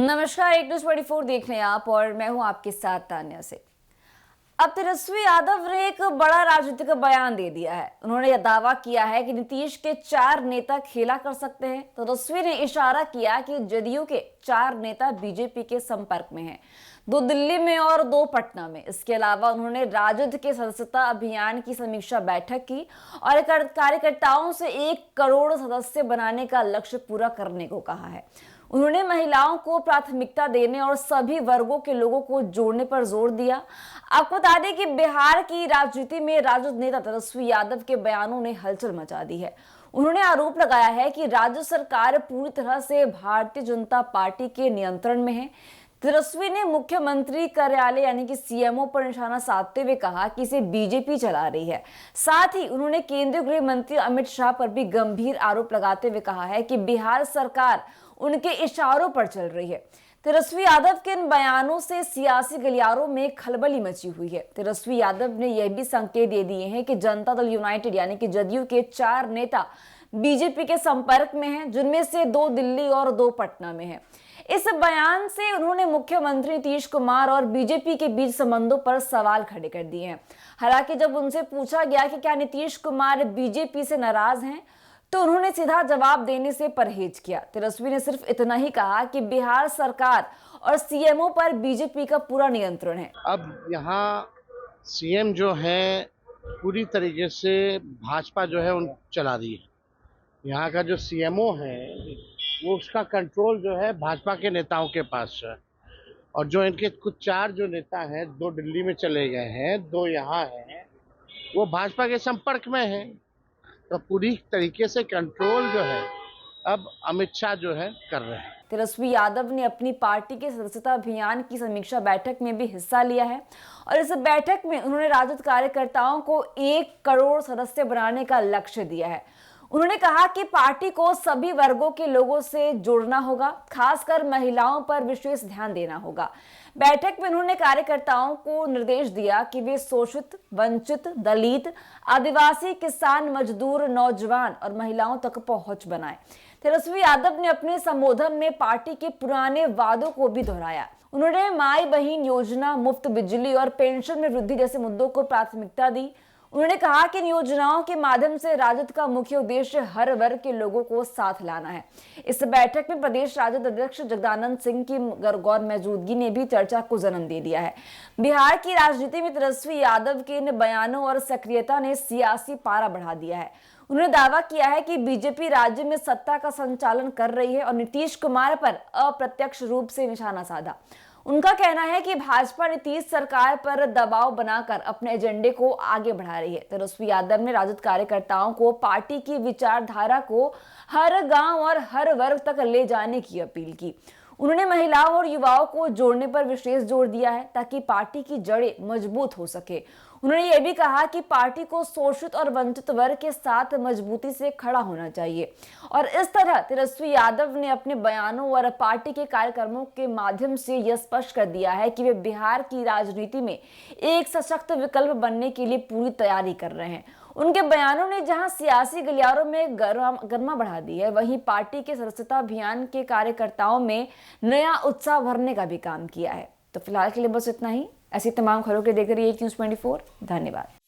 नमस्कार, एक न्यूज 24 देख रहे हैं आप और मैं हूं आपके साथ तान्या से। अब तेजस्वी यादव ने एक बड़ा राजनीतिक बयान दे दिया है। उन्होंने यह दावा किया है कि नीतीश के 4 नेता खेला कर सकते हैं। तेजस्वी ने इशारा किया कि जदयू के 4 नेता बीजेपी के संपर्क में हैं, 2 दिल्ली में और 2 पटना में। इसके अलावा उन्होंने राजद के सदस्यता अभियान की समीक्षा बैठक की और कार्यकर्ताओं से 1 करोड़ सदस्य बनाने का लक्ष्य पूरा करने को कहा है। उन्होंने महिलाओं को प्राथमिकता देने और सभी वर्गों के लोगों को जोड़ने पर जोर दिया। आपको बता दें कि बिहार की राजनीति में राजद नेता तेजस्वी यादव के बयानों ने हलचल मचा दी है। उन्होंने आरोप लगाया है कि राज्य सरकार पूरी तरह से भारतीय जनता पार्टी के नियंत्रण में है। तेजस्वी ने मुख्यमंत्री कार्यालय यानी कि सीएमओ पर निशाना साधते हुए कहा कि इसे बीजेपी चला रही है। साथ ही उन्होंने केंद्रीय गृह मंत्री अमित शाह पर भी गंभीर आरोप लगाते हुए कहा है कि बिहार सरकार उनके इशारों पर चल रही है। तेजस्वी यादव के इन बयानों से सियासी गलियारों में खलबली मची हुई है। तेजस्वी यादव ने यह भी संकेत दे दिए हैं कि जनता दल यूनाइटेड यानी कि जदयू के 4 नेता बीजेपी के संपर्क में हैं, जिनमें से 2 दिल्ली और 2 पटना में हैं। इस बयान से उन्होंने मुख्यमंत्री नीतीश कुमार और बीजेपी के बीच संबंधों पर सवाल खड़े कर दिए हैं। हालांकि जब उनसे पूछा गया कि क्या नीतीश कुमार बीजेपी से नाराज हैं, तो उन्होंने सीधा जवाब देने से परहेज किया। तेजस्वी ने सिर्फ इतना ही कहा कि बिहार सरकार और सीएमओ पर बीजेपी का पूरा नियंत्रण है। अब यहाँ सीएम जो है पूरी तरीके से भाजपा जो है उन चला रही है। यहाँ का जो सीएमओ है वो उसका कंट्रोल जो है भाजपा के नेताओं के पास है। और जो इनके कुछ 4 जो नेता हैं, 2 दिल्ली में चले गए हैं, 2 यहाँ हैं, वो भाजपा के संपर्क में हैं। तो पूरी तरीके से कंट्रोल जो है अब अमित शाह जो है कर रहे हैं। तेजस्वी यादव ने अपनी पार्टी के सदस्यता अभियान की समीक्षा बैठक में भी हिस्सा लिया है और इस बैठक में उन्होंने राजद कार्यकर्ताओं को 1 करोड़ सदस्य बनाने का लक्ष्य दिया है। उन्होंने कहा कि पार्टी को सभी वर्गों के लोगों से जोड़ना होगा, खासकर महिलाओं पर विशेष ध्यान देना होगा। बैठक में उन्होंने कार्यकर्ताओं को निर्देश दिया कि वे शोषित, वंचित, दलित, आदिवासी, किसान, मजदूर, नौजवान और महिलाओं तक पहुंच बनाएं। तेजस्वी यादव ने अपने संबोधन में पार्टी के पुराने वादों को भी दोहराया। उन्होंने माई बहन योजना, मुफ्त बिजली और पेंशन में वृद्धि जैसे मुद्दों को प्राथमिकता दी। उन्होंने कहा कि इन योजनाओं के माध्यम से राजद का मुख्य उद्देश्य हर वर्ग के लोगों को साथ लाना है। इस बैठक में प्रदेश राजद अध्यक्ष जगदानंद सिंह की गौर मौजूदगी ने भी चर्चा को जन्म दे दिया है। बिहार की राजनीति में तेजस्वी यादव के इन बयानों और सक्रियता ने सियासी पारा बढ़ा दिया है। उन्होंने दावा किया है कि बीजेपी राज्य में सत्ता का संचालन कर रही है और नीतीश कुमार पर अप्रत्यक्ष रूप से निशाना साधा। उनका कहना है कि भाजपा नीतीश सरकार पर दबाव बनाकर अपने एजेंडे को आगे बढ़ा रही है। तेजस्वी यादव ने राजद कार्यकर्ताओं को पार्टी की विचारधारा को हर गांव और हर वर्ग तक ले जाने की अपील की। उन्होंने महिलाओं और युवाओं को जोड़ने पर विशेष जोर दिया है ताकि पार्टी की जड़ें मजबूत हो सके। उन्होंने यह भी कहा कि पार्टी को शोषित और वंचित वर्ग के साथ मजबूती से खड़ा होना चाहिए और इस तरह तेजस्वी यादव ने अपने बयानों और पार्टी के कार्यक्रमों के माध्यम से यह स्पष्ट कर दिया है कि वे बिहार की राजनीति में एक सशक्त विकल्प बनने के लिए पूरी तैयारी कर रहे हैं। उनके बयानों ने जहां सियासी गलियारों में गर्मा बढ़ा दी है, वहीं पार्टी के सदस्यता अभियान के कार्यकर्ताओं में नया उत्साह भरने का भी काम किया है। तो फिलहाल के लिए बस इतना ही। ऐसी तमाम खबरों के देख रही है न्यूज़ 24। धन्यवाद।